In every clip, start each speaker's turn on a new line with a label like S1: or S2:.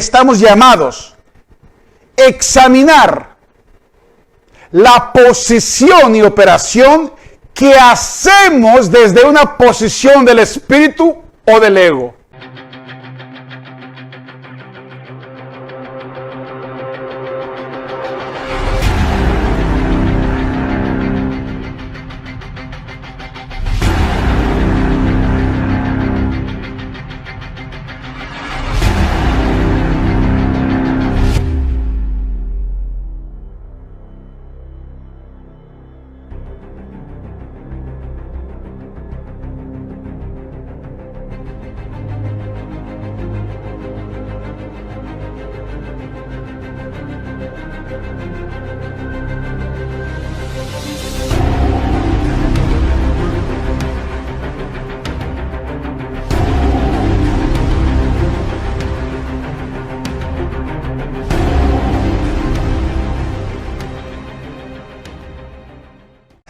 S1: estamos llamados a examinar la posición y operación que hacemos desde una posición del espíritu o del ego.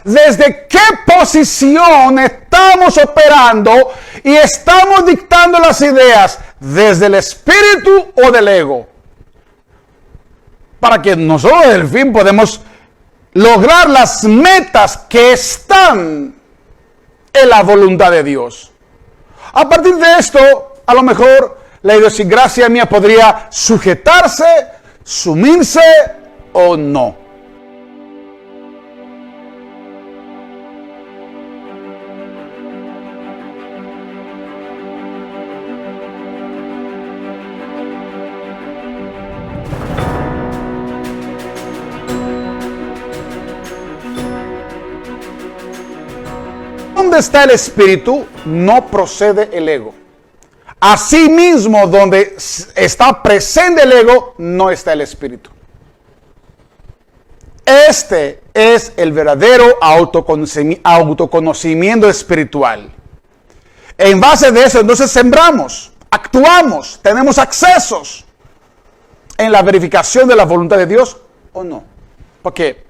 S1: ¿Desde qué posición estamos operando y estamos dictando las ideas? ¿Desde el espíritu o del ego? Para que nosotros, al fin, podemos lograr las metas que están en la voluntad de Dios. A partir de esto, a lo mejor la idiosincrasia mía podría sujetarse, sumirse o no. Donde está el espíritu, no procede el ego. Asimismo, donde está presente el ego, no está el espíritu. Este es el verdadero autoconocimiento espiritual. En base de eso, entonces sembramos, actuamos, tenemos accesos en la verificación de la voluntad de Dios o no. Porque,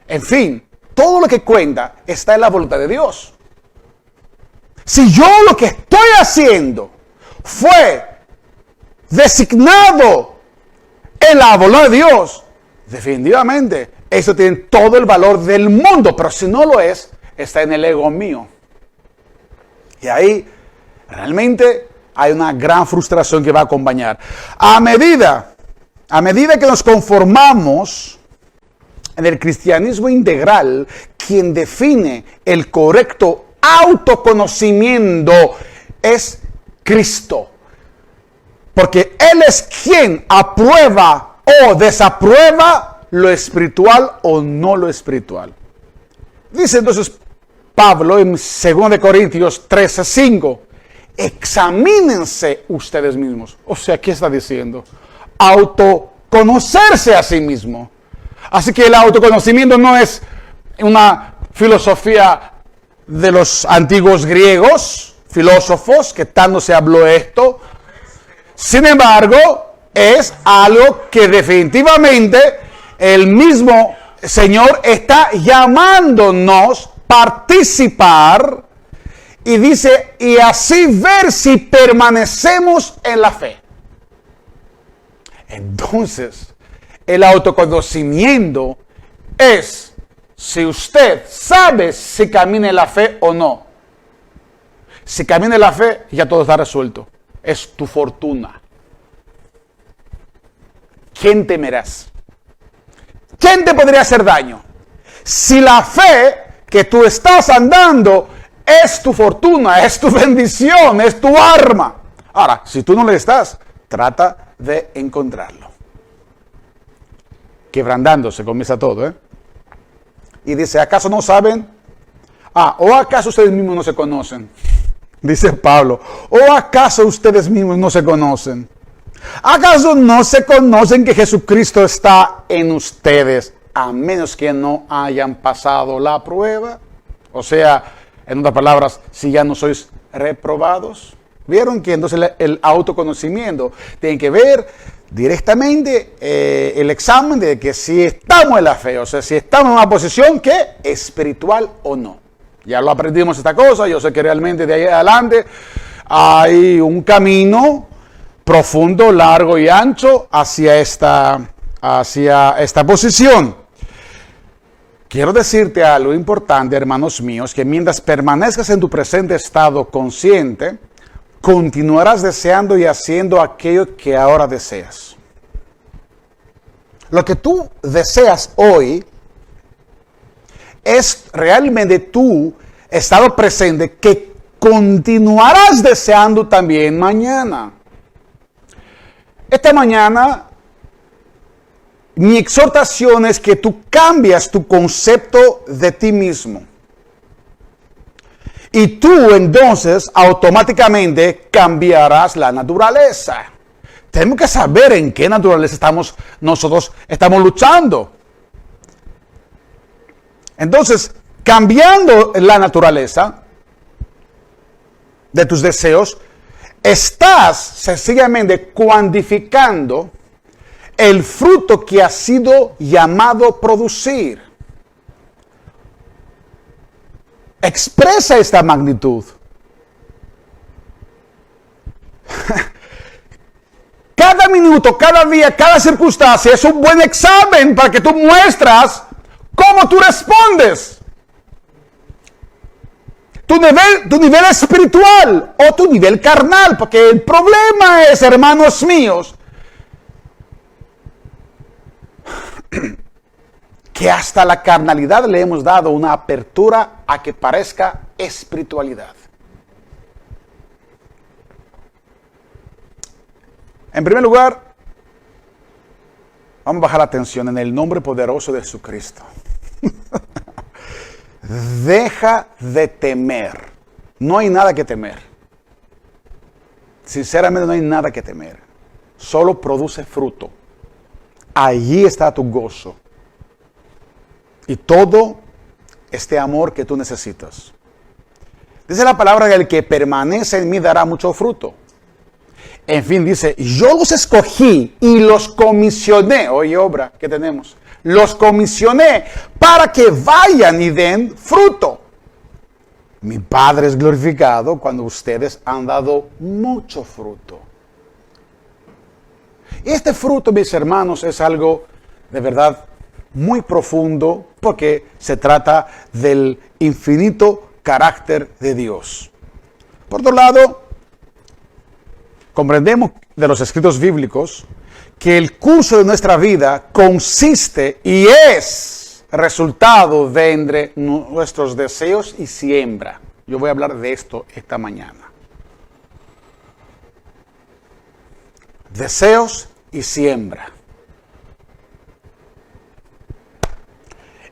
S1: en fin, todo lo que cuenta está en la voluntad de Dios. Si yo lo que estoy haciendo fue designado en la voluntad de Dios, definitivamente eso tiene todo el valor del mundo, pero si no lo es, está en el ego mío. Y ahí realmente hay una gran frustración que va a acompañar. A medida que nos conformamos en el cristianismo integral, quien define el correcto autoconocimiento es Cristo. Porque Él es quien aprueba o desaprueba lo espiritual o no lo espiritual. Dice entonces Pablo en 2 Corintios 13:5, examínense ustedes mismos. O sea, ¿qué está diciendo? Autoconocerse a sí mismo. Así que el autoconocimiento no es una filosofía de los antiguos griegos, filósofos, que tanto se habló esto. Sin embargo, es algo que definitivamente el mismo Señor está llamándonos a participar y dice, y así ver si permanecemos en la fe. Entonces, el autoconocimiento es si usted sabe si camina en la fe o no. Si camina en la fe, ya todo está resuelto. Es tu fortuna. ¿Quién temerás? ¿Quién te podría hacer daño? Si la fe que tú estás andando es tu fortuna, es tu bendición, es tu arma. Ahora, si tú no le estás, trata de encontrarlo. Quebrantándose comienza todo, ¿eh? Y dice, ¿acaso no saben? ¿O acaso ustedes mismos no se conocen? Dice Pablo, ¿o acaso ustedes mismos no se conocen? ¿Acaso no se conocen que Jesucristo está en ustedes, a menos que no hayan pasado la prueba? O sea, en otras palabras, si ya no sois reprobados. ¿Vieron que entonces el autoconocimiento tiene que ver directamente el examen de que si estamos en la fe, o sea, si estamos en una posición que espiritual o no? Ya lo aprendimos esta cosa, yo sé que realmente de ahí adelante hay un camino profundo, largo y ancho hacia esta posición. Quiero decirte algo importante, hermanos míos, que mientras permanezcas en tu presente estado consciente, continuarás deseando y haciendo aquello que ahora deseas. Lo que tú deseas hoy es realmente tu estado presente que continuarás deseando también mañana. Esta mañana, mi exhortación es que tú cambias tu concepto de ti mismo. Y tú entonces automáticamente cambiarás la naturaleza. Tenemos que saber en qué naturaleza nosotros estamos luchando. Entonces, cambiando la naturaleza de tus deseos, estás sencillamente cuantificando el fruto que has sido llamado a producir. Expresa esta magnitud. Cada minuto, cada día, cada circunstancia es un buen examen para que tú muestras cómo tú respondes. Tu nivel espiritual o tu nivel carnal, porque el problema es, hermanos míos, que hasta la carnalidad le hemos dado una apertura a que parezca espiritualidad. En primer lugar, vamos a bajar la tensión en el nombre poderoso de Jesucristo. Deja de temer. No hay nada que temer. Sinceramente no hay nada que temer. Solo produce fruto. Allí está tu gozo. Y todo este amor que tú necesitas. Dice la palabra que el que permanece en mí dará mucho fruto. En fin, dice, yo los escogí y los comisioné. Oye, obra que tenemos. Los comisioné para que vayan y den fruto. Mi Padre es glorificado cuando ustedes han dado mucho fruto. Y este fruto, mis hermanos, es algo de verdad muy profundo porque se trata del infinito carácter de Dios. Por otro lado, comprendemos de los escritos bíblicos que el curso de nuestra vida consiste y es resultado de entre nuestros deseos y siembra. Yo voy a hablar de esto esta mañana. Deseos y siembra.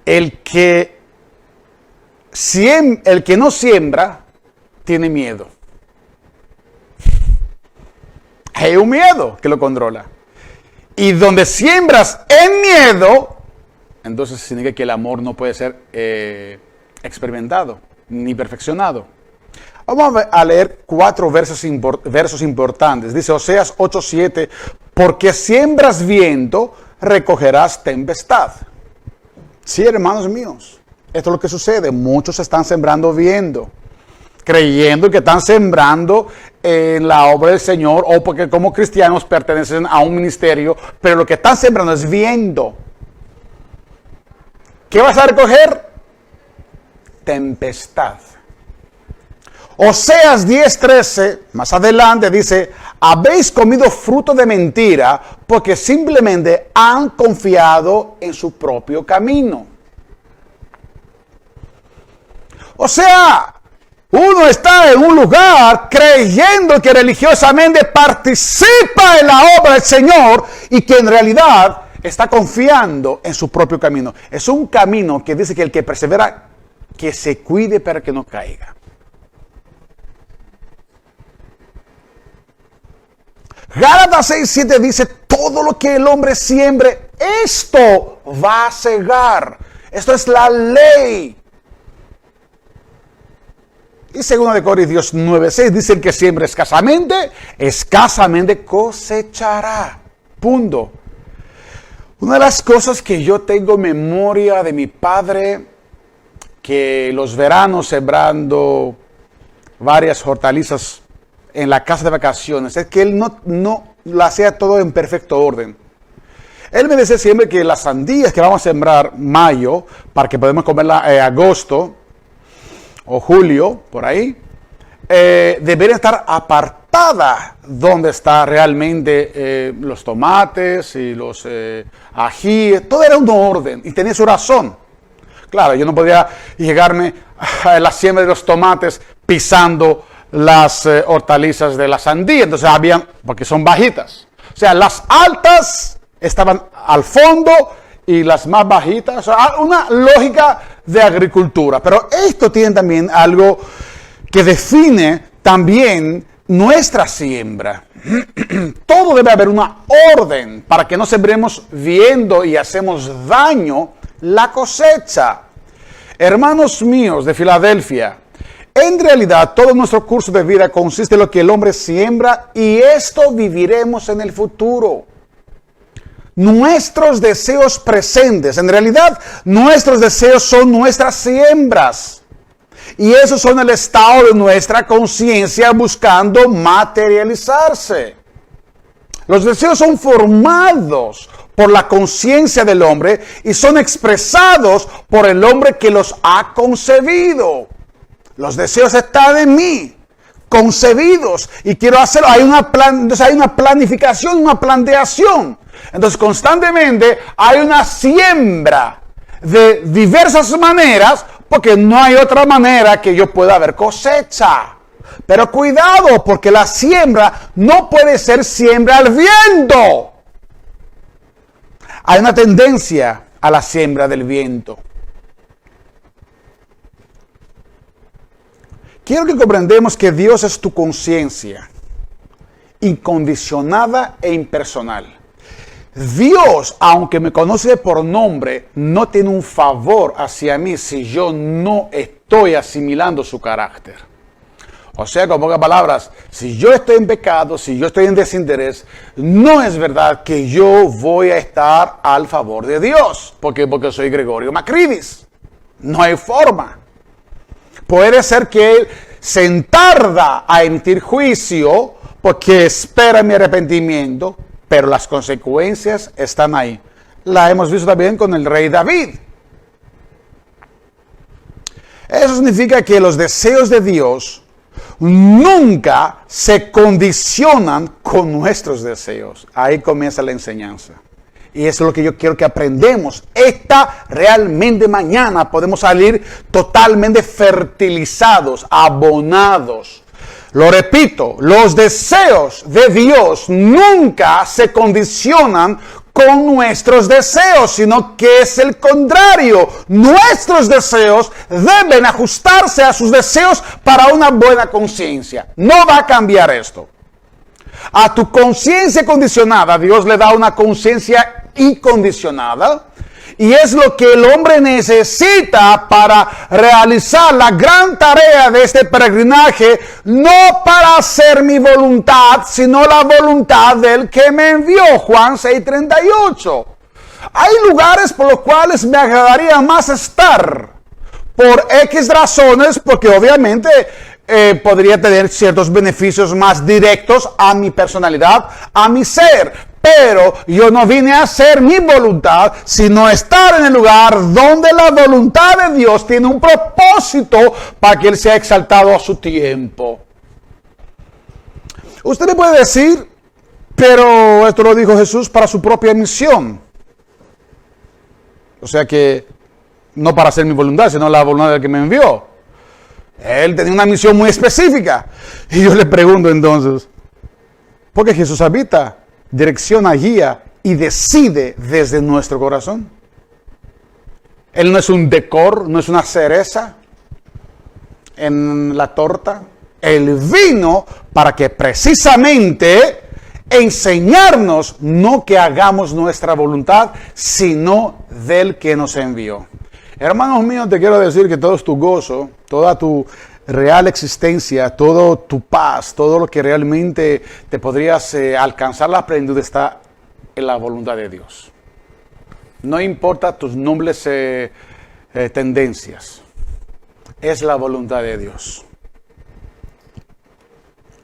S1: El que no siembra tiene miedo. Hay un miedo que lo controla. Y donde siembras en miedo, entonces significa que el amor no puede ser experimentado ni perfeccionado. Vamos a leer 4 versos importantes. Dice Oseas 8:7, porque siembras viento, recogerás tempestad. Sí, hermanos míos, esto es lo que sucede. Muchos están sembrando viento, creyendo que están sembrando en la obra del Señor o porque como cristianos pertenecen a un ministerio, pero lo que están sembrando es viento. ¿Qué vas a recoger? Tempestad. Oseas 10:13, más adelante dice, habéis comido fruto de mentira porque simplemente han confiado en su propio camino. O sea, uno está en un lugar creyendo que religiosamente participa en la obra del Señor y que en realidad está confiando en su propio camino. Es un camino que dice que el que persevera, que se cuide para que no caiga. Gálatas 6:7 dice, todo lo que el hombre siembre, esto va a cegar. Esto es la ley. Y 2 Corintios 9:6 dice, el que siembra escasamente cosechará. Punto. Una de las cosas que yo tengo memoria de mi padre, que los veranos sembrando varias hortalizas en la casa de vacaciones es que él no lo hacía todo en perfecto orden. Él me decía siempre que las sandías que vamos a sembrar mayo, para que podamos comerla en agosto o julio, por ahí, deberían estar apartadas donde está realmente los tomates y los ajíes. Todo era un orden y tenía su razón. Claro, yo no podía llegarme a la siembra de los tomates pisando las hortalizas de la sandía. Entonces habían, porque son bajitas. O sea, las altas estaban al fondo y las más bajitas. O sea, una lógica de agricultura. Pero esto tiene también algo que define también nuestra siembra. Todo debe haber una orden para que no sembremos viendo y hacemos daño la cosecha. Hermanos míos de Filadelfia, en realidad todo nuestro curso de vida consiste en lo que el hombre siembra y esto viviremos en el futuro. Nuestros deseos presentes, en realidad nuestros deseos son nuestras siembras. Y esos son el estado de nuestra conciencia buscando materializarse. Los deseos son formados por la conciencia del hombre y son expresados por el hombre que los ha concebido. Los deseos están en mí, concebidos, y quiero hacerlo. Entonces hay una planificación, una planteación. Entonces constantemente hay una siembra de diversas maneras, porque no hay otra manera que yo pueda ver cosecha. Pero cuidado, porque la siembra no puede ser siembra al viento. Hay una tendencia a la siembra del viento. Quiero que comprendamos que Dios es tu conciencia, incondicionada e impersonal. Dios, aunque me conoce por nombre, no tiene un favor hacia mí si yo no estoy asimilando su carácter. O sea, con pocas palabras, si yo estoy en pecado, si yo estoy en desinterés, no es verdad que yo voy a estar al favor de Dios. ¿Por qué? Porque soy Gregorio Macridis. No hay forma. Puede ser que Él se entarda a emitir juicio porque espera mi arrepentimiento, pero las consecuencias están ahí. La hemos visto también con el rey David. Eso significa que los deseos de Dios nunca se condicionan con nuestros deseos. Ahí comienza la enseñanza. Y eso es lo que yo quiero que aprendamos. Realmente mañana podemos salir totalmente fertilizados, abonados. Lo repito, los deseos de Dios nunca se condicionan con nuestros deseos, sino que es el contrario. Nuestros deseos deben ajustarse a sus deseos para una buena conciencia. No va a cambiar esto. A tu conciencia condicionada, Dios le da una conciencia incondicionada. Y es lo que el hombre necesita para realizar la gran tarea de este peregrinaje, no para hacer mi voluntad, sino la voluntad del que me envió. Juan 6:38. Hay lugares por los cuales me agradaría más estar, por X razones, porque obviamente podría tener ciertos beneficios más directos a mi personalidad, a mi ser. Pero yo no vine a hacer mi voluntad, sino estar en el lugar donde la voluntad de Dios tiene un propósito para que Él sea exaltado a su tiempo. Usted le puede decir, pero esto lo dijo Jesús para su propia misión. O sea que no para hacer mi voluntad, sino la voluntad del que me envió. Él tenía una misión muy específica. Y yo le pregunto entonces, ¿por qué Jesús habita, direcciona, guía y decide desde nuestro corazón? Él no es un decor, no es una cereza en la torta. Él vino para que precisamente enseñarnos no que hagamos nuestra voluntad, sino del que nos envió. Hermanos míos, te quiero decir que todo es tu gozo, toda tu real existencia, todo tu paz, todo lo que realmente te podrías alcanzar la plenitud está en la voluntad de Dios. No importa tus nobles tendencias, es la voluntad de Dios.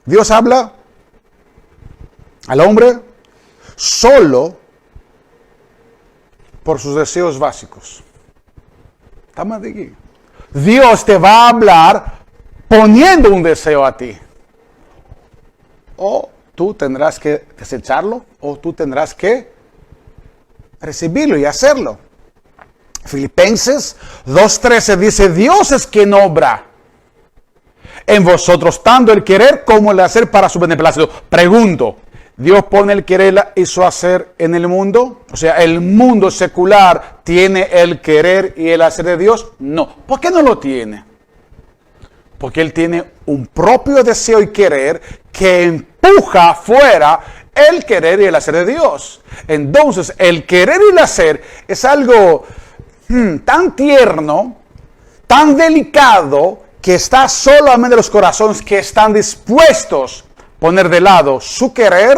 S1: Dios habla al hombre solo por sus deseos básicos. Estamos aquí. Dios te va a hablar poniendo un deseo a ti. O tú tendrás que desecharlo, o tú tendrás que recibirlo y hacerlo. Filipenses 2:13 dice, Dios es quien obra en vosotros, tanto el querer como el hacer para su beneplácito. Pregunto, ¿Dios pone el querer y su hacer en el mundo? O sea, ¿el mundo secular tiene el querer y el hacer de Dios? No. ¿Por qué no lo tiene? Porque Él tiene un propio deseo y querer que empuja fuera el querer y el hacer de Dios. Entonces, el querer y el hacer es algo tan tierno, tan delicado, que está solamente en los corazones que están dispuestos a poner de lado su querer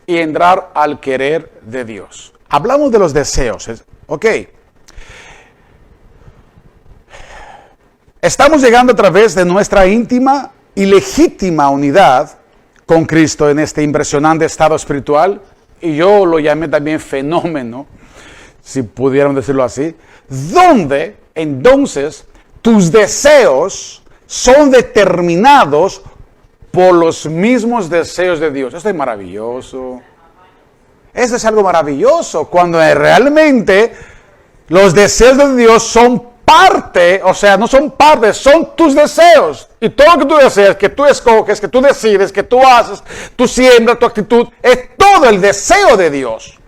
S1: y entrar al querer de Dios. Hablamos de los deseos, ¿ok? Estamos llegando a través de nuestra íntima y legítima unidad con Cristo en este impresionante estado espiritual, y yo lo llamé también fenómeno, si pudiéramos decirlo así, donde entonces tus deseos son determinados por los mismos deseos de Dios. Esto es maravilloso. Eso es algo maravilloso, cuando realmente los deseos de Dios son parte, o sea, no son parte, son tus deseos. Y todo lo que tú deseas, que tú escoges, que tú decides, que tú haces, tu siembra, tu actitud, es todo el deseo de Dios.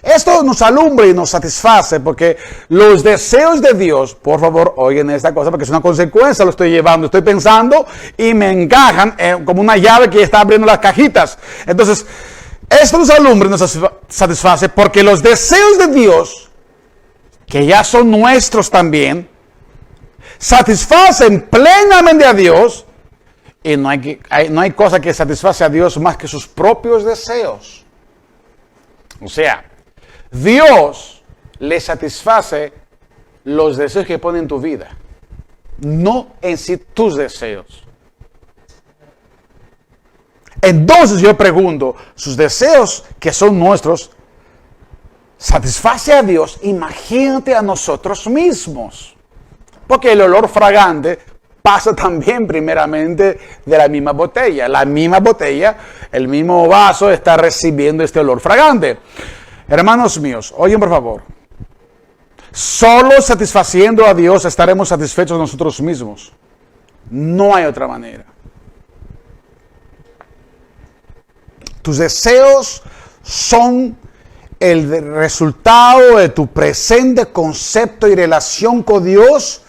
S1: Esto nos alumbra y nos satisface, porque los deseos de Dios, por favor, oigan esta cosa, porque es una consecuencia, lo estoy llevando, estoy pensando y me encajan como una llave que está abriendo las cajitas. Entonces, esto nos alumbra y nos satisface, porque los deseos de Dios, que ya son nuestros también, satisfacen plenamente a Dios, y no hay cosa que satisface a Dios más que sus propios deseos. O sea, Dios le satisface los deseos que pone en tu vida, no en sí tus deseos. Entonces yo pregunto, sus deseos que son nuestros, satisface a Dios, imagínate a nosotros mismos. Porque el olor fragante pasa también primeramente de la misma botella. La misma botella, el mismo vaso está recibiendo este olor fragante. Hermanos míos, oigan por favor. Solo satisfaciendo a Dios estaremos satisfechos nosotros mismos. No hay otra manera. Tus deseos son el resultado de tu presente concepto y relación con Dios.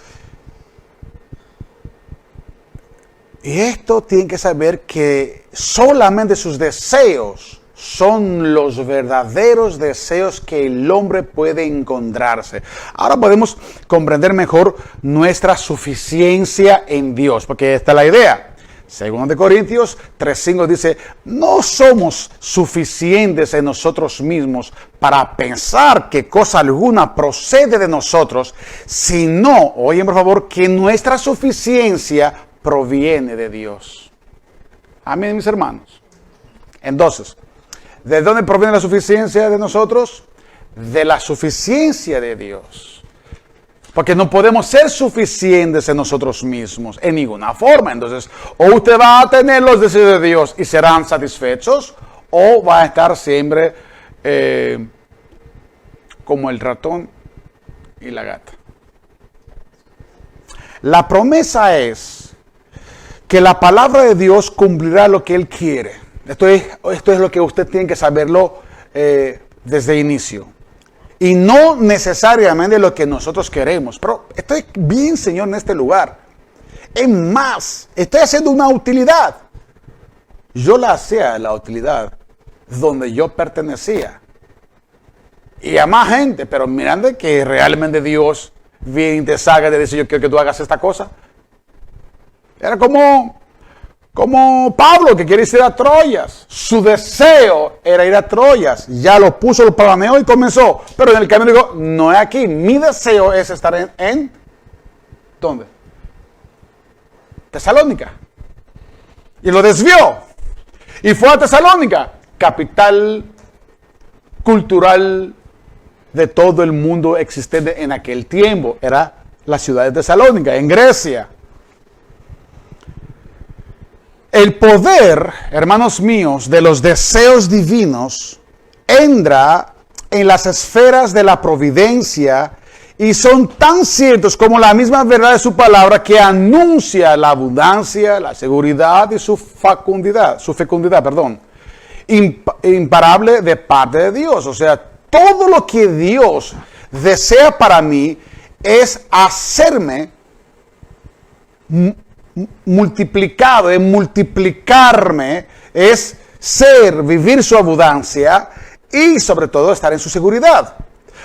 S1: Y esto tienen que saber que solamente sus deseos son los verdaderos deseos que el hombre puede encontrarse. Ahora podemos comprender mejor nuestra suficiencia en Dios, porque esta es la idea. Según de Corintios 3:5 dice, no somos suficientes en nosotros mismos para pensar que cosa alguna procede de nosotros, sino, oigan por favor, que nuestra suficiencia proviene de Dios. Amén, mis hermanos. Entonces, ¿de dónde proviene la suficiencia de nosotros? De la suficiencia de Dios. Porque no podemos ser suficientes en nosotros mismos, en ninguna forma. Entonces, o usted va a tener los deseos de Dios y serán satisfechos, o va a estar siempre como el ratón y la gata. La promesa es que la palabra de Dios cumplirá lo que Él quiere. Esto es lo que usted tiene que saberlo desde el inicio. Y no necesariamente lo que nosotros queremos. Pero estoy bien, Señor, en este lugar. Es más, estoy haciendo una utilidad. Yo la hacía la utilidad donde yo pertenecía. Y a más gente, pero mirando que realmente Dios viene y te saca de decir, yo quiero que tú hagas esta cosa. Era como Pablo, que quiere ir a Troyas. Su deseo era ir a Troyas. Ya lo puso, lo planeó y comenzó. Pero en el camino dijo, no es aquí. Mi deseo es estar en ¿dónde? Tesalónica. y lo desvió. Y fue a Tesalónica, capital cultural de todo el mundo existente en aquel tiempo. Era la ciudad de Tesalónica, en Grecia. El poder, hermanos míos, de los deseos divinos entra en las esferas de la providencia y son tan ciertos como la misma verdad de su palabra, que anuncia la abundancia, la seguridad y su fecundidad, imparable de parte de Dios. O sea, todo lo que Dios desea para mí es hacerme multiplicado, es multiplicarme, es vivir su abundancia y sobre todo estar en su seguridad.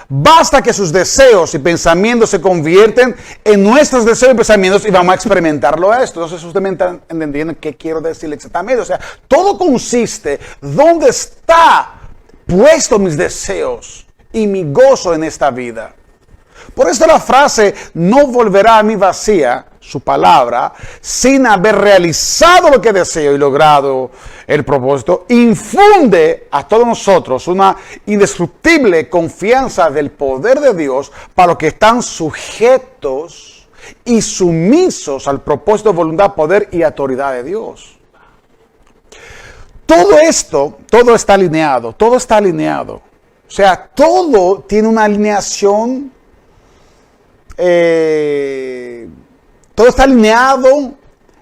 S1: Basta que sus deseos y pensamientos se convierten en nuestros deseos y pensamientos y vamos a experimentarlo a esto. Entonces ustedes me están entendiendo qué quiero decirle exactamente. O sea, todo consiste dónde está puesto mis deseos y mi gozo en esta vida. Por eso la frase no volverá a mí vacía, su palabra, sin haber realizado lo que deseo y logrado el propósito, infunde a todos nosotros una indestructible confianza del poder de Dios para los que están sujetos y sumisos al propósito, voluntad, poder y autoridad de Dios. Todo esto, todo está alineado. O sea, todo tiene una alineación. Todo está alineado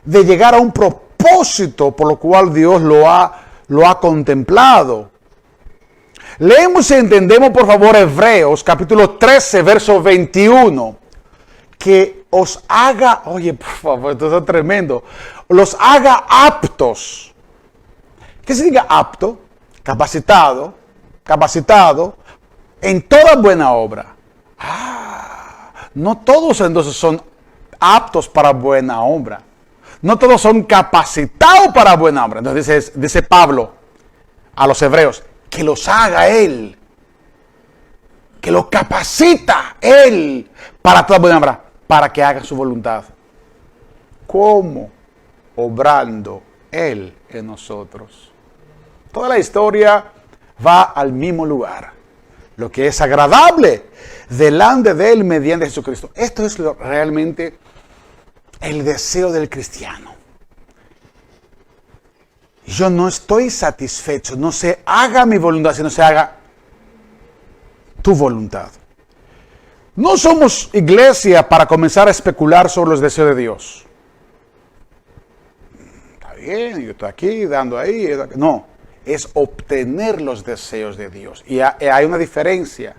S1: de llegar a un propósito por lo cual Dios lo ha contemplado. Leemos y entendemos, por favor, Hebreos capítulo 13, verso 21. Que os haga, oye, por favor, esto es tremendo, los haga aptos. ¿Qué significa apto? Capacitado en toda buena obra. No todos entonces son aptos para buena obra. No todos son capacitados para buena obra. Entonces dice Pablo a los hebreos, que los haga Él. Que los capacita Él para toda buena obra, para que hagan su voluntad. ¿Cómo? Obrando Él en nosotros. Toda la historia va al mismo lugar. Lo que es agradable delante de Él mediante Jesucristo. Esto es realmente el deseo del cristiano. Yo no estoy satisfecho, no se haga mi voluntad, sino se haga tu voluntad. No somos iglesia para comenzar a especular sobre los deseos de Dios. Está bien, yo estoy aquí, dando ahí. No, es obtener los deseos de Dios. Y hay una diferencia.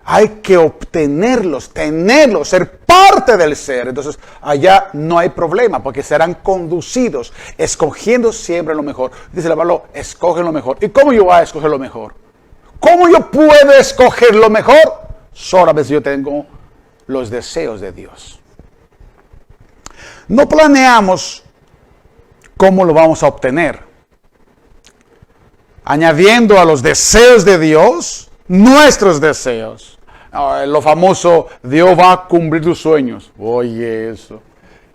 S1: Hay que obtenerlos, tenerlos, ser parte del ser. Entonces, allá no hay problema, porque serán conducidos, escogiendo siempre lo mejor. Dice la palabra, escoge lo mejor. ¿Y cómo yo voy a escoger lo mejor? ¿Cómo yo puedo escoger lo mejor? Solamente si yo tengo los deseos de Dios. No planeamos cómo lo vamos a obtener. Añadiendo a los deseos de Dios, nuestros deseos. Lo famoso, Dios va a cumplir tus sueños. Oye, eso.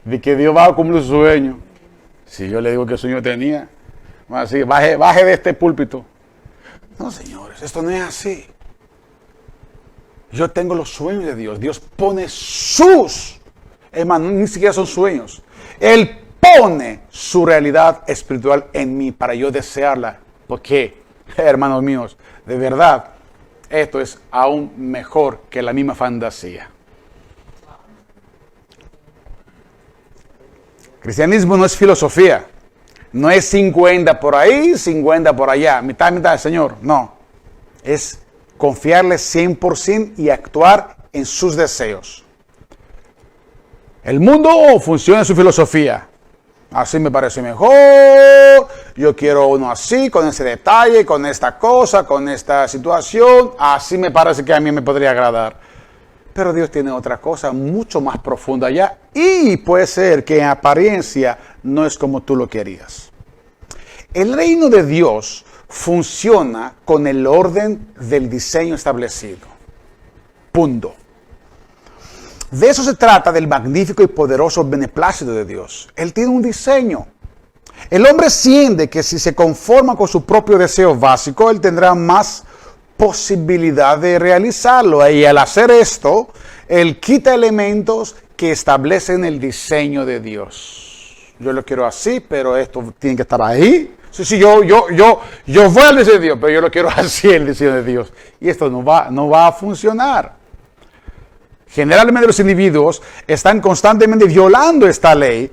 S1: De que Dios va a cumplir sus sueños. Si yo le digo qué sueño tenía, así, baje de este púlpito. No, señores, esto no es así. Yo tengo los sueños de Dios. Dios pone sus, hermano, ni siquiera son sueños. Él pone su realidad espiritual en mí para yo desearla. Porque, hermanos míos, de verdad, esto es aún mejor que la misma fantasía. Cristianismo no es filosofía. No es 50 por ahí, 50 por allá. Mitad, mitad, Señor. No. Es confiarle 100% y actuar en sus deseos. El mundo funciona en su filosofía. Así me parece mejor, yo quiero uno así, con ese detalle, con esta cosa, con esta situación, así me parece que a mí me podría agradar. Pero Dios tiene otra cosa mucho más profunda allá y puede ser que en apariencia no es como tú lo querías. El reino de Dios funciona con el orden del diseño establecido. Punto. De eso se trata, del magnífico y poderoso beneplácito de Dios. Él tiene un diseño. El hombre siente que si se conforma con su propio deseo básico, él tendrá más posibilidad de realizarlo. Y al hacer esto, él quita elementos que establecen el diseño de Dios. Yo lo quiero así, pero esto tiene que estar ahí. Sí, yo voy al diseño de Dios, pero yo lo quiero así, el diseño de Dios. Y esto no va a funcionar. Generalmente los individuos están constantemente violando esta ley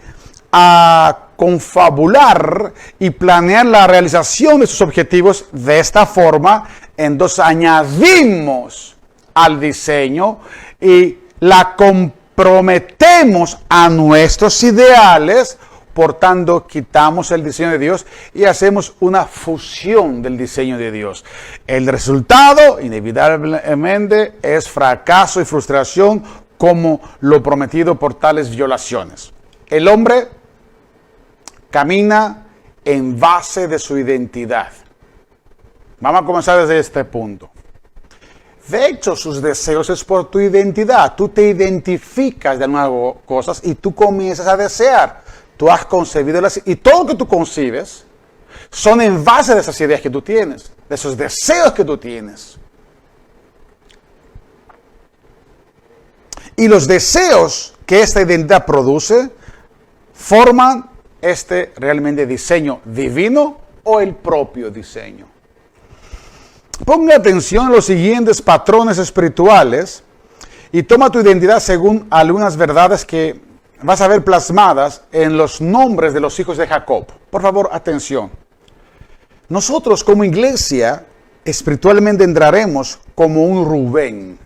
S1: a confabular y planear la realización de sus objetivos de esta forma. Entonces añadimos al diseño y la comprometemos a nuestros ideales. Por tanto, quitamos el diseño de Dios y hacemos una fusión del diseño de Dios. El resultado, inevitablemente, es fracaso y frustración como lo prometido por tales violaciones. El hombre camina en base de su identidad. Vamos a comenzar desde este punto. De hecho, sus deseos es por tu identidad. Tú te identificas de nuevas cosas y tú comienzas a desear. Tú has concebido y todo lo que tú concibes son en base de esas ideas que tú tienes, de esos deseos que tú tienes. Y los deseos que esta identidad produce forman este realmente diseño divino o el propio diseño. Ponga atención a los siguientes patrones espirituales y toma tu identidad según algunas verdades que vas a ver plasmadas en los nombres de los hijos de Jacob. Por favor, atención. Nosotros como iglesia espiritualmente entraremos como un Rubén.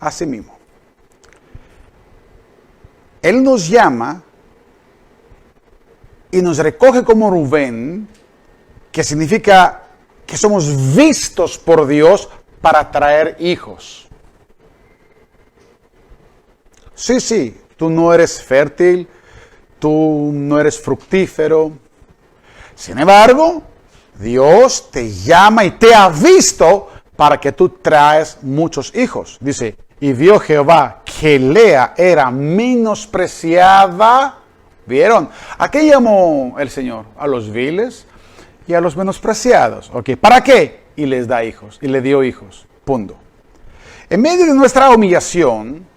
S1: Así mismo. Él nos llama y nos recoge como Rubén, que significa que somos vistos por Dios para traer hijos. Sí, tú no eres fértil, tú no eres fructífero. Sin embargo, Dios te llama y te ha visto para que tú traes muchos hijos. Dice, y vio Jehová que Lea era menospreciada. ¿Vieron? ¿A qué llamó el Señor? A los viles y a los menospreciados. ¿Ok? ¿Para qué? Y les da hijos, y le dio hijos. Punto. En medio de nuestra humillación,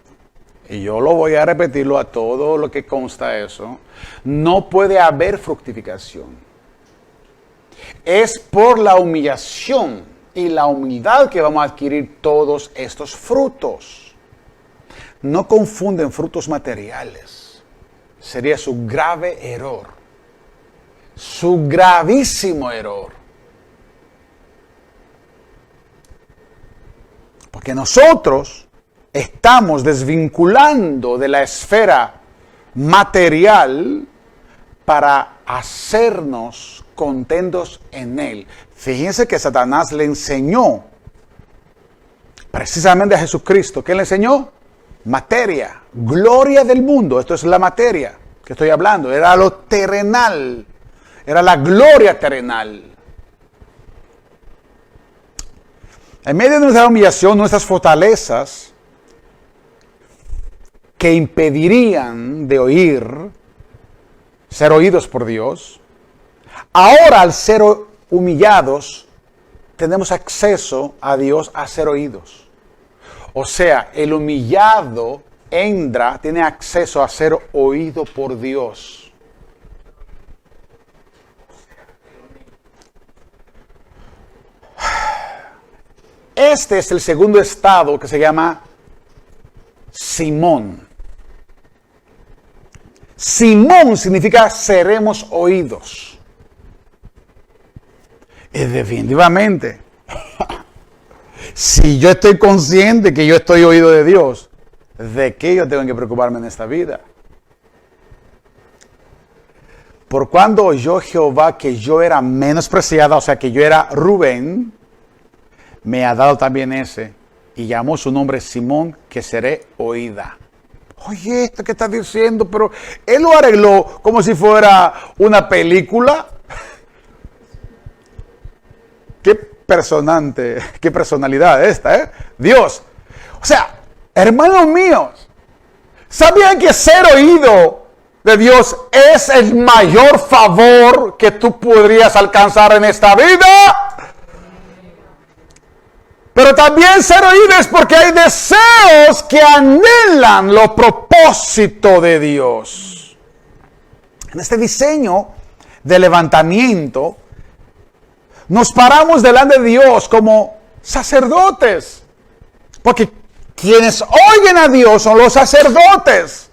S1: y yo lo voy a repetirlo a todo lo que consta eso, no puede haber fructificación. Es por la humillación y la humildad que vamos a adquirir todos estos frutos. No confunden frutos materiales. Sería su grave error. Su gravísimo error. Porque nosotros estamos desvinculando de la esfera material para hacernos contentos en Él. Fíjense que Satanás le enseñó precisamente a Jesucristo. ¿Qué le enseñó? Materia, gloria del mundo. Esto es la materia que estoy hablando. Era lo terrenal, era la gloria terrenal. En medio de nuestra humillación, nuestras fortalezas que impedirían de oír, ser oídos por Dios, ahora al ser humillados, tenemos acceso a Dios a ser oídos. O sea, el humillado tiene acceso a ser oído por Dios. Este es el segundo estado que se llama Simón. Simón significa seremos oídos. Y definitivamente, si yo estoy consciente que yo estoy oído de Dios, ¿de qué yo tengo que preocuparme en esta vida? Por cuando oyó Jehová que yo era menospreciada, o sea que yo era Rubén, me ha dado también ese, y llamó su nombre Simón, que seré oída. Oye, ¿esto qué está diciendo? Pero él lo arregló como si fuera una película. Qué personalidad esta, ¿eh? Dios. O sea, hermanos míos, ¿sabían que ser oído de Dios es el mayor favor que tú podrías alcanzar en esta vida. Pero también ser oídos porque hay deseos que anhelan los propósitos de Dios. En este diseño de levantamiento, nos paramos delante de Dios como sacerdotes. Porque quienes oyen a Dios son los sacerdotes.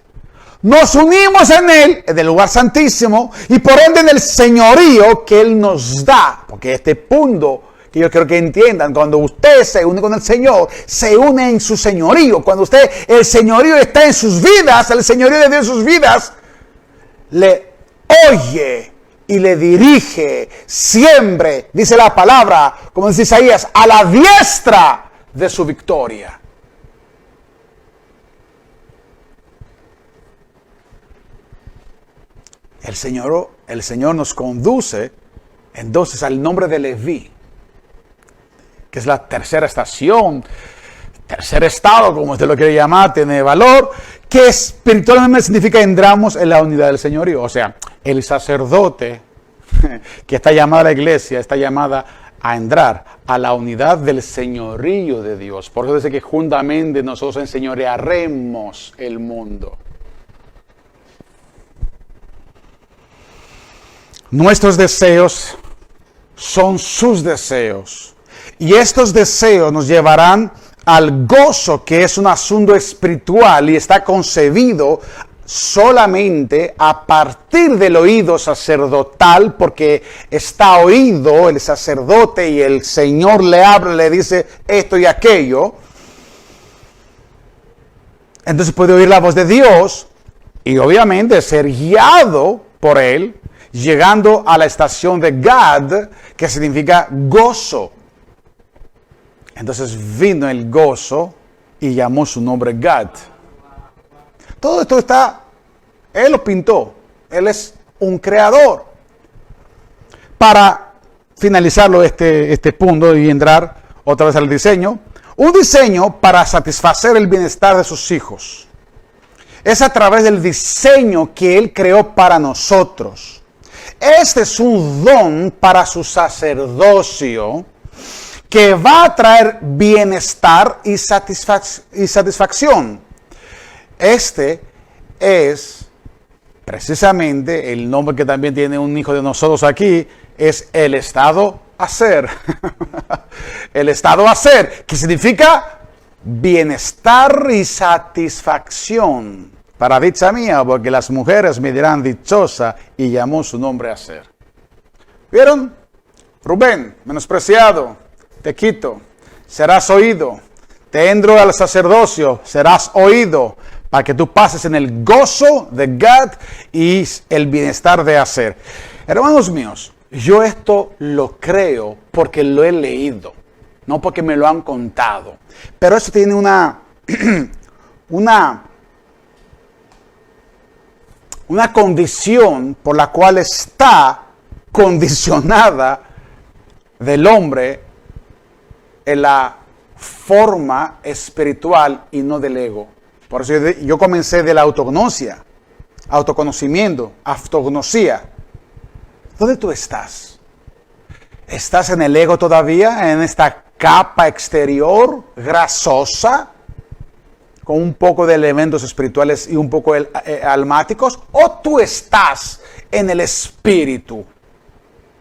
S1: Nos unimos en Él, en el lugar santísimo, y por ende en el señorío que Él nos da. Porque este punto que yo quiero que entiendan, cuando usted se une con el Señor, se une en su señorío. Cuando el señorío está en sus vidas, el señorío de Dios en sus vidas, le oye y le dirige siempre, dice la palabra, como dice Isaías, a la diestra de su victoria. El Señor nos conduce entonces al nombre de Leví, que es la tercera estación, tercer estado, como usted lo quiere llamar, tiene valor, que espiritualmente significa entramos en la unidad del señorío. O sea, el sacerdote que está llamada a la iglesia, está llamada a entrar a la unidad del señorío de Dios. Por eso dice que juntamente nosotros enseñorearemos el mundo. Nuestros deseos son sus deseos. Y estos deseos nos llevarán al gozo, que es un asunto espiritual y está concebido solamente a partir del oído sacerdotal, porque está oído el sacerdote y el Señor le habla, le dice esto y aquello. Entonces puede oír la voz de Dios y obviamente ser guiado por Él, llegando a la estación de Gad, que significa gozo. Entonces vino el gozo y llamó su nombre Gad. Todo esto Él lo pintó. Él es un creador. Para finalizarlo este punto y entrar otra vez al diseño. Un diseño para satisfacer el bienestar de sus hijos. Es a través del diseño que Él creó para nosotros. Este es un don para su sacerdocio, que va a traer bienestar y satisfacción. Este es precisamente el nombre que también tiene un hijo de nosotros aquí, es el estado hacer. El estado hacer, que significa bienestar y satisfacción. Para dicha mía, porque las mujeres me dirán dichosa, y llamó su nombre hacer. ¿Vieron? Rubén, menospreciado. Te quito, serás oído. Te entro al sacerdocio, serás oído, para que tú pases en el gozo de Gad y el bienestar de hacer. Hermanos míos, yo esto lo creo porque lo he leído, no porque me lo han contado. Pero eso tiene una condición por la cual está condicionada del hombre en la forma espiritual y no del ego. Por eso yo comencé de la autognosia, autoconocimiento, autognosía. ¿Dónde tú estás? ¿Estás en el ego todavía, en esta capa exterior grasosa, con un poco de elementos espirituales y un poco almáticos? ¿O tú estás en el espíritu?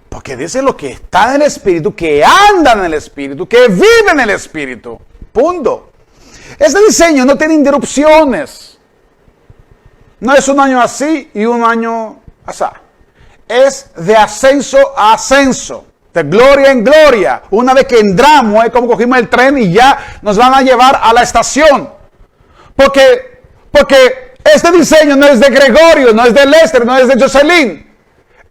S1: Porque dice lo que está en el espíritu, que anda en el espíritu, que vive en el espíritu. Punto. Este diseño no tiene interrupciones. No es un año así y un año así. Es de ascenso a ascenso, de gloria en gloria. Una vez que entramos, es como cogimos el tren y ya nos van a llevar a la estación. Porque este diseño no es de Gregorio, no es de Lester, no es de Jocelyn.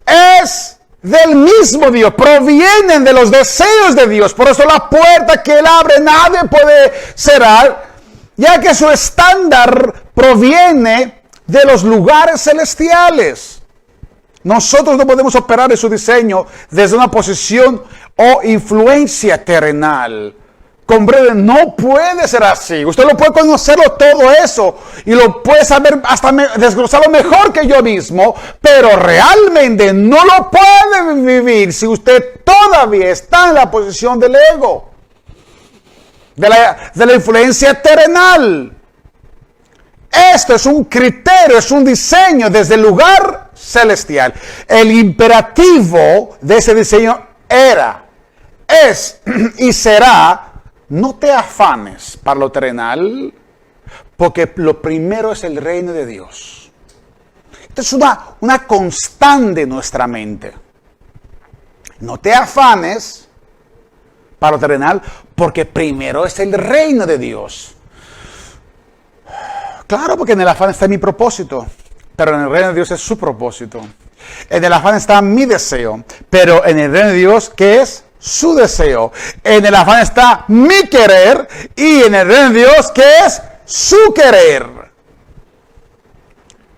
S1: Es del mismo Dios, provienen de los deseos de Dios. Por eso la puerta que Él abre nadie puede cerrar, ya que su estándar proviene de los lugares celestiales. Nosotros no podemos operar en su diseño desde una posición o influencia terrenal, comprende, no puede ser así. Usted lo puede conocerlo todo eso y lo puede saber hasta desglosarlo mejor que yo mismo, pero realmente no lo puede vivir si usted todavía está en la posición del ego, de la influencia terrenal. Esto es un criterio, es un diseño desde el lugar celestial. El imperativo de ese diseño era, es y será: no te afanes para lo terrenal, porque lo primero es el reino de Dios. Esto es una constante en nuestra mente. No te afanes para lo terrenal, porque primero es el reino de Dios. Claro, porque en el afán está mi propósito, pero en el reino de Dios es su propósito. En el afán está mi deseo, pero en el reino de Dios, ¿qué es? Su deseo. En el afán está mi querer, y en el reino de Dios, ¿qué es? Su querer.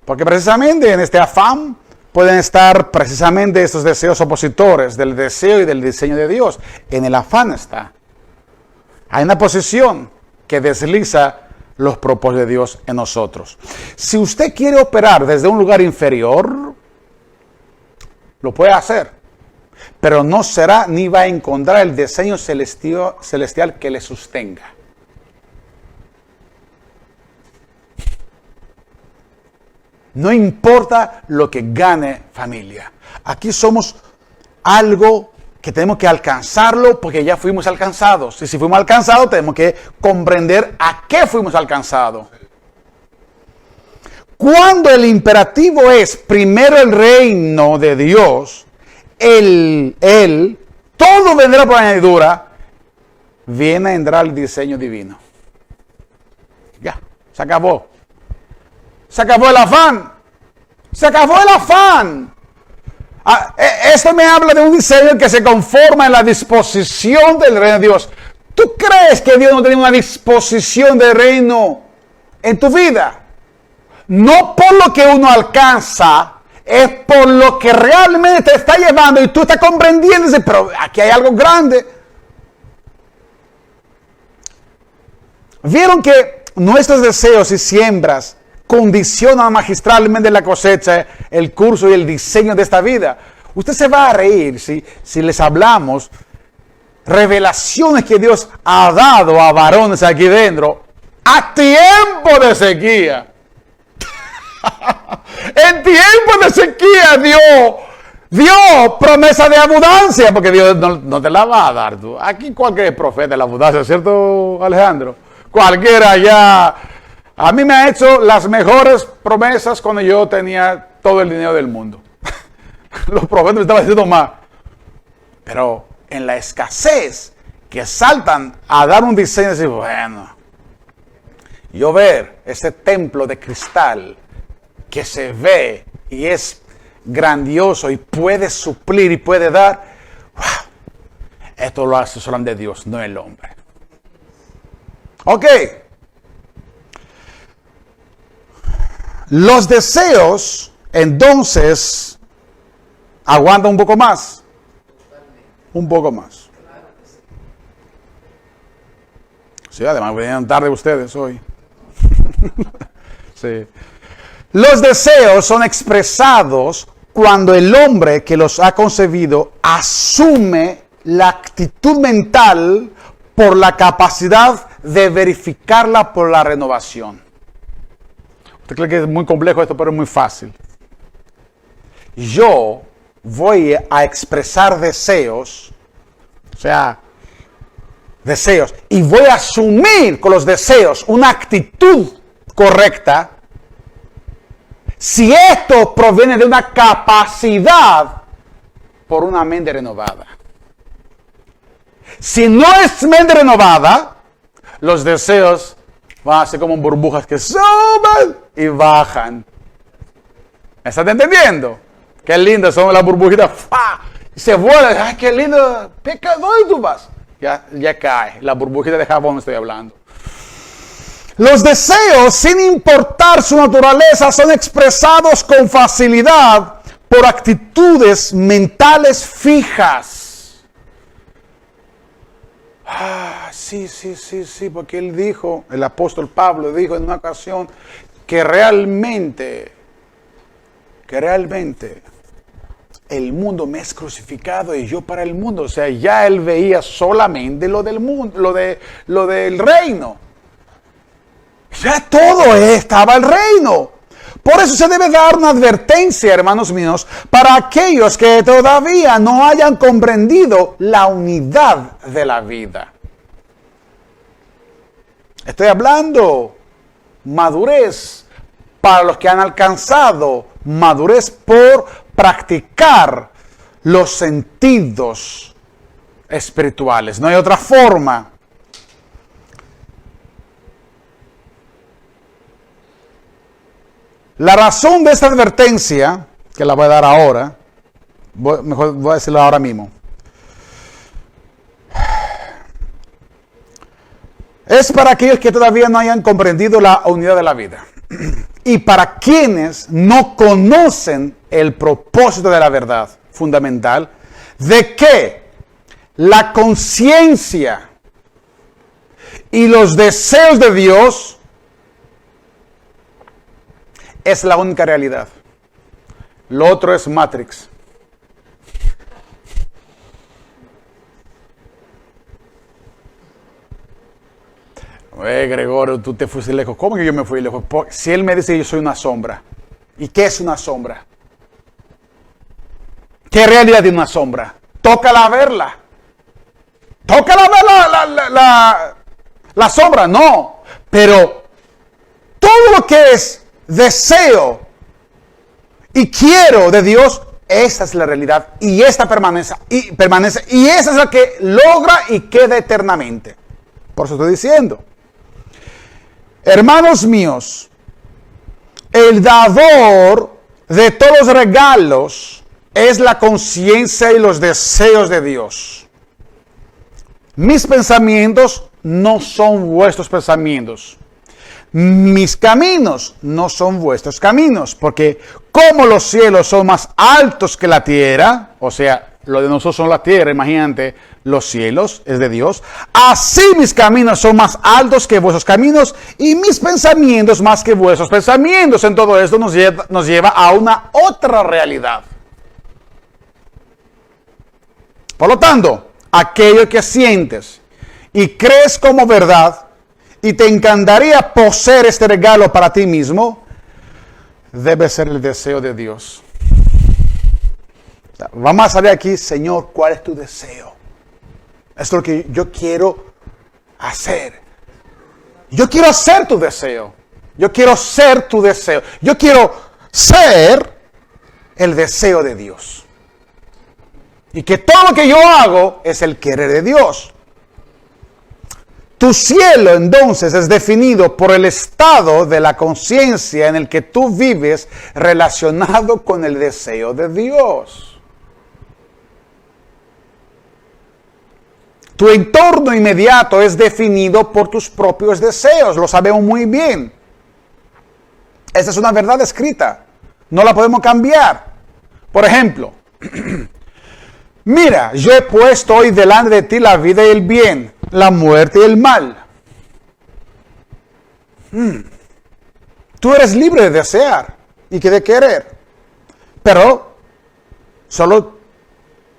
S1: Porque precisamente en este afán pueden estar precisamente estos deseos opositores del deseo y del diseño de Dios. En el afán está. Hay una posición que desliza los propósitos de Dios en nosotros. Si usted quiere operar desde un lugar inferior, lo puede hacer, pero no será ni va a encontrar el diseño celestial que le sostenga. No importa lo que gane, familia. Aquí somos algo que tenemos que alcanzarlo porque ya fuimos alcanzados. Y si fuimos alcanzados, tenemos que comprender a qué fuimos alcanzados. Cuando el imperativo es primero el reino de Dios, todo vendrá por añadidura, viene a entrar el diseño divino. Ya, se acabó. Se acabó el afán. Se acabó el afán. Esto me habla de un diseño que se conforma en la disposición del reino de Dios. ¿Tú crees que Dios no tiene una disposición de reino en tu vida? No por lo que uno alcanza, es por lo que realmente te está llevando y tú estás comprendiendo, pero aquí hay algo grande. ¿Vieron que nuestros deseos y siembras condicionan magistralmente la cosecha, el curso y el diseño de esta vida? Usted se va a reír si les hablamos revelaciones que Dios ha dado a varones aquí dentro a tiempo de sequía. En tiempo de sequía dio promesa de abundancia, porque Dios no te la va a dar tú. Aquí cualquier profeta de la abundancia, ¿cierto, Alejandro? Cualquiera ya. A mí me ha hecho las mejores promesas cuando yo tenía todo el dinero del mundo. Los profetas me estaban diciendo más. Pero en la escasez que saltan a dar un diseño y decir, bueno, yo ver ese templo de cristal que se ve y es grandioso y puede suplir y puede dar, wow, esto lo hace solamente Dios, no el hombre. Ok. Los deseos, entonces, aguantan un poco más. Un poco más. Sí, además venían tarde ustedes hoy. Sí. Los deseos son expresados cuando el hombre que los ha concebido asume la actitud mental por la capacidad de verificarla por la renovación. Usted cree que es muy complejo esto, pero es muy fácil. Yo voy a expresar deseos, o sea, deseos, y voy a asumir con los deseos una actitud correcta si esto proviene de una capacidad por una mente renovada. Si no es mente renovada, los deseos van a ser como burbujas que suben y bajan. ¿Me estás entendiendo? Qué lindo son las burbujitas. ¡Fua! Y se vuelan. ¡Ay, qué lindo! Pica, ¿dónde tú vas? Ya cae. La burbujita de jabón estoy hablando. Los deseos, sin importar su naturaleza, son expresados con facilidad por actitudes mentales fijas. Sí, porque él dijo, el apóstol Pablo dijo en una ocasión que realmente el mundo me es crucificado y yo para el mundo. O sea, ya él veía solamente lo del mundo, lo del reino. Ya todo estaba el reino. Por eso se debe dar una advertencia, hermanos míos, para aquellos que todavía no hayan comprendido la unidad de la vida. Estoy hablando madurez para los que han alcanzado madurez por practicar los sentidos espirituales. No hay otra forma. La razón de esta advertencia, que la voy a dar ahora, mejor voy a decirlo ahora mismo, es para aquellos que todavía no hayan comprendido la unidad de la vida y para quienes no conocen el propósito de la verdad fundamental de que la conciencia y los deseos de Dios es la única realidad. Lo otro es Matrix. Gregorio, tú te fuiste lejos. ¿Cómo que yo me fui lejos? Si él me dice que yo soy una sombra. ¿Y qué es una sombra? ¿Qué realidad tiene una sombra? Tócala a verla. Tócala a ver la sombra. No. Pero todo lo que es deseo y quiero de Dios, esa es la realidad. Y esta permanece. Y esa es la que logra y queda eternamente. Por eso estoy diciendo. Hermanos míos, el dador de todos los regalos es la conciencia y los deseos de Dios. Mis pensamientos no son vuestros pensamientos. Mis caminos no son vuestros caminos, porque como los cielos son más altos que la tierra, o sea, lo de nosotros son la tierra, imagínate, los cielos es de Dios. Así mis caminos son más altos que vuestros caminos y mis pensamientos más que vuestros pensamientos. En todo esto nos lleva a una otra realidad. Por lo tanto, aquello que sientes y crees como verdad y te encantaría poseer este regalo para ti mismo, debe ser el deseo de Dios. Vamos a salir aquí, Señor, ¿cuál es tu deseo? Esto es lo que yo quiero hacer. Yo quiero hacer tu deseo. Yo quiero ser tu deseo. Yo quiero ser el deseo de Dios. Y que todo lo que yo hago es el querer de Dios. Tu cielo entonces es definido por el estado de la conciencia en el que tú vives relacionado con el deseo de Dios. Tu entorno inmediato es definido por tus propios deseos, lo sabemos muy bien. Esa es una verdad escrita, no la podemos cambiar. Por ejemplo, mira, yo he puesto hoy delante de ti la vida y el bien, la muerte y el mal. Tú eres libre de desear y de querer, pero solo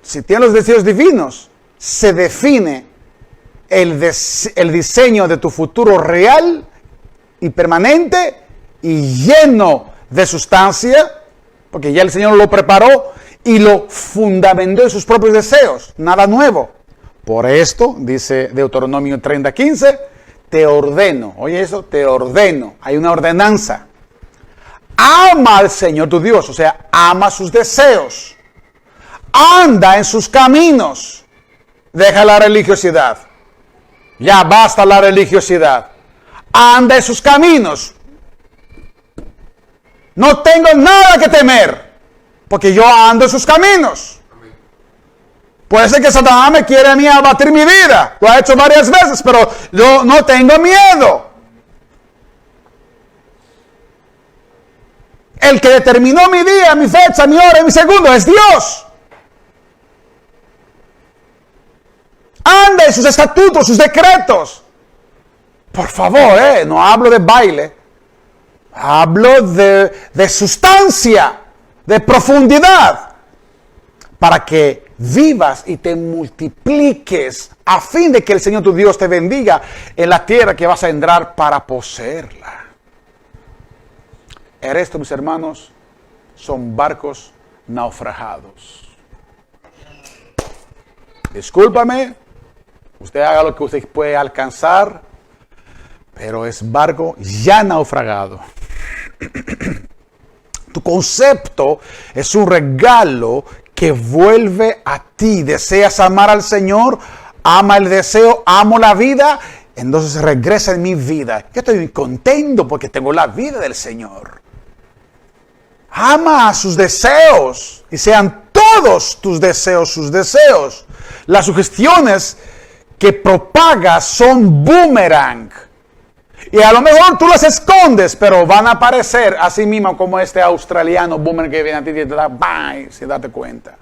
S1: si tienes los deseos divinos, se define el diseño de tu futuro real y permanente y lleno de sustancia, porque ya el Señor lo preparó y lo fundamentó en sus propios deseos, nada nuevo. Por esto, dice Deuteronomio 30:15, te ordeno, oye eso, te ordeno, hay una ordenanza. Ama al Señor tu Dios, o sea, ama sus deseos, anda en sus caminos. Deja la religiosidad. Ya basta la religiosidad. Anda en sus caminos. No tengo nada que temer, porque yo ando en sus caminos. Puede ser que Satanás me quiere a mí abatir mi vida. Lo ha hecho varias veces, pero yo no tengo miedo. El que determinó mi día, mi fecha, mi hora y mi segundo es Dios. Anda leyes, sus estatutos, sus decretos. Por favor, no hablo de baile. Hablo de sustancia, de profundidad. Para que vivas y te multipliques a fin de que el Señor tu Dios te bendiga en la tierra que vas a entrar para poseerla. El resto, mis hermanos, son barcos naufragados. Discúlpame, usted haga lo que usted puede alcanzar, pero es barco ya naufragado. Tu concepto es un regalo que vuelve a ti. Deseas amar al Señor, ama el deseo, amo la vida, entonces regresa en mi vida. Yo estoy contento porque tengo la vida del Señor. Ama a sus deseos y sean todos tus deseos sus deseos. Las sugestiones que propagas son boomerang. Y a lo mejor tú las escondes, pero van a aparecer así mismo como este australiano boomerang que viene a ti y te da bang, sin darte cuenta.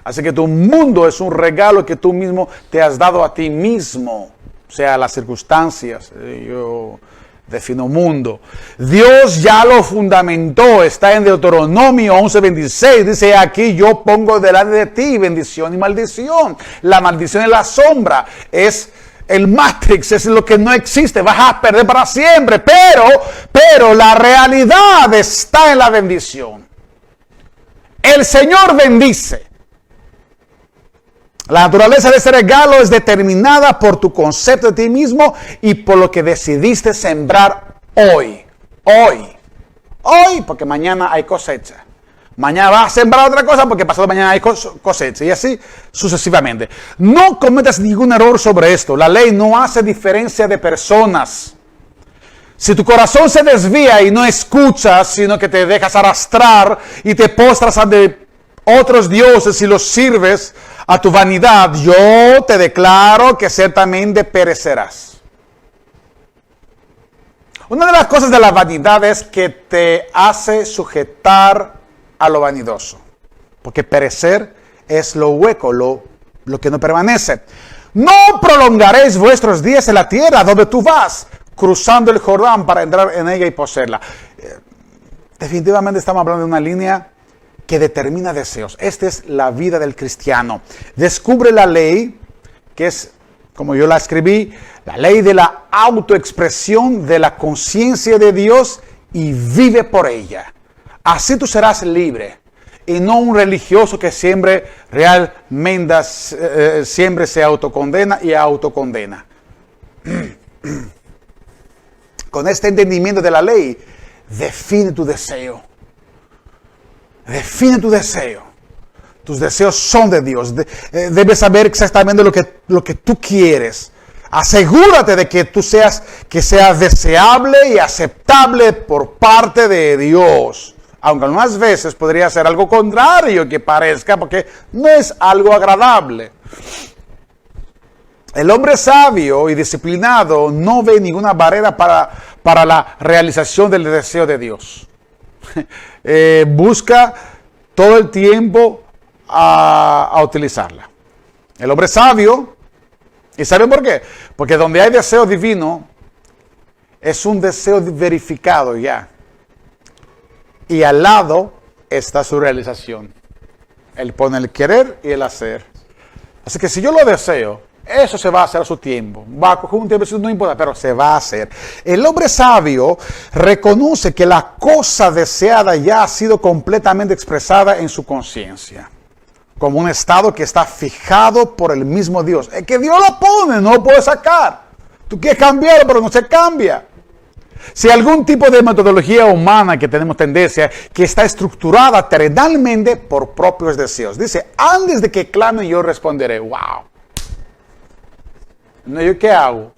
S1: Así que tu mundo es un regalo que tú mismo te has dado a ti mismo. O sea, las circunstancias. Yo defino mundo. Dios ya lo fundamentó. Está en Deuteronomio 11:26. Dice, aquí yo pongo delante de ti bendición y maldición. La maldición es la sombra. Es el Matrix, es lo que no existe. Vas a perder para siempre. Pero la realidad está en la bendición. El Señor bendice. La naturaleza de ese regalo es determinada por tu concepto de ti mismo y por lo que decidiste sembrar hoy. Hoy, porque mañana hay cosecha. Mañana vas a sembrar otra cosa porque pasado mañana hay cosecha. Y así sucesivamente. No cometas ningún error sobre esto. La ley no hace diferencia de personas. Si tu corazón se desvía y no escuchas, sino que te dejas arrastrar y te postras ante otros dioses y los sirves a tu vanidad, yo te declaro que ciertamente perecerás. Una de las cosas de la vanidad es que te hace sujetar a lo vanidoso. Porque perecer es lo hueco, lo que no permanece. No prolongaréis vuestros días en la tierra donde tú vas, cruzando el Jordán para entrar en ella y poseerla. Definitivamente estamos hablando de una línea que determina deseos. Esta es la vida del cristiano. Descubre la ley, que es, como yo la escribí, la ley de la autoexpresión de la conciencia de Dios y vive por ella. Así tú serás libre y no un religioso que siempre realmente siempre se autocondena y autocondena. Con este entendimiento de la ley, define tu deseo. Define tu deseo. Tus deseos son de Dios. Debes saber exactamente lo que tú quieres. Asegúrate de que seas deseable y aceptable por parte de Dios. Aunque algunas veces podría ser algo contrario que parezca, porque no es algo agradable. El hombre sabio y disciplinado no ve ninguna barrera para la realización del deseo de Dios. Busca todo el tiempo a utilizarla. El hombre sabio, ¿y saben por qué? Porque donde hay deseo divino, es un deseo verificado ya. Y al lado está su realización. Él pone el querer y el hacer. Así que si yo lo deseo, eso se va a hacer a su tiempo. Va a coger un tiempo, eso no importa, pero se va a hacer. El hombre sabio reconoce que la cosa deseada ya ha sido completamente expresada en su conciencia. Como un estado que está fijado por el mismo Dios. Es que Dios lo pone, no lo puede sacar. Tú quieres cambiarlo, pero no se cambia. Si algún tipo de metodología humana que tenemos tendencia, que está estructurada terrenalmente por propios deseos. Dice, antes de que clame yo responderé. ¡Wow! No, ¿yo qué hago?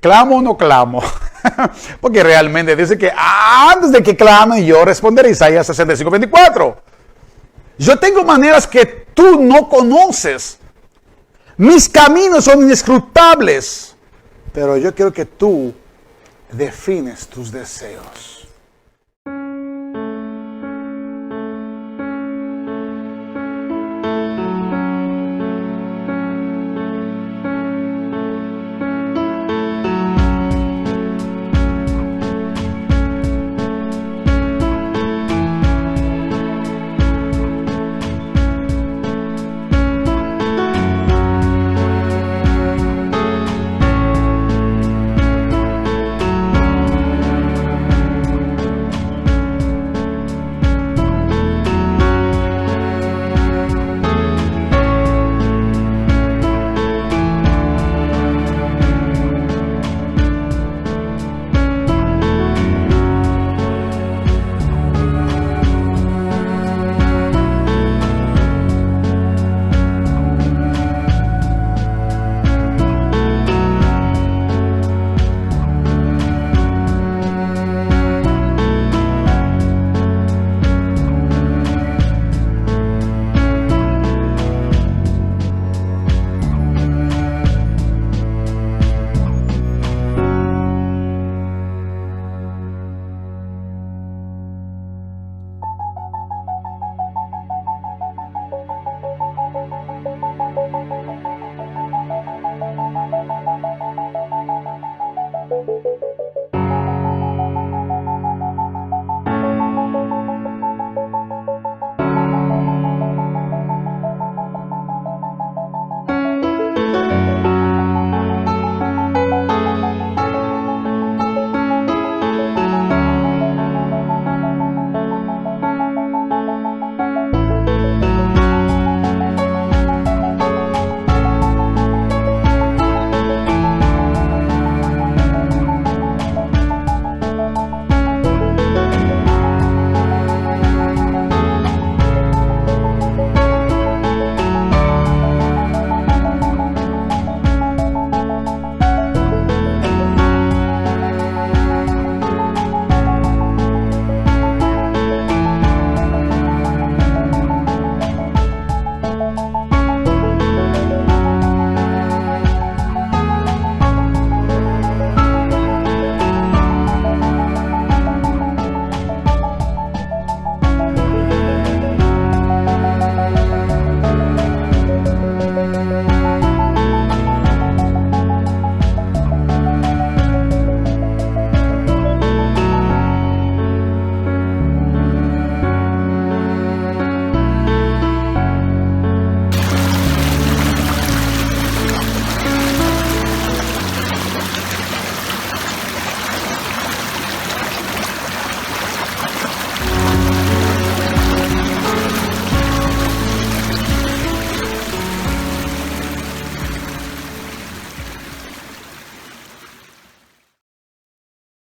S1: ¿Clamo o no clamo? Porque realmente dice que antes de que clame yo responderé. Isaías 65:24. Yo tengo maneras que tú no conoces. Mis caminos son inescrutables. Pero yo quiero que tú defines tus deseos.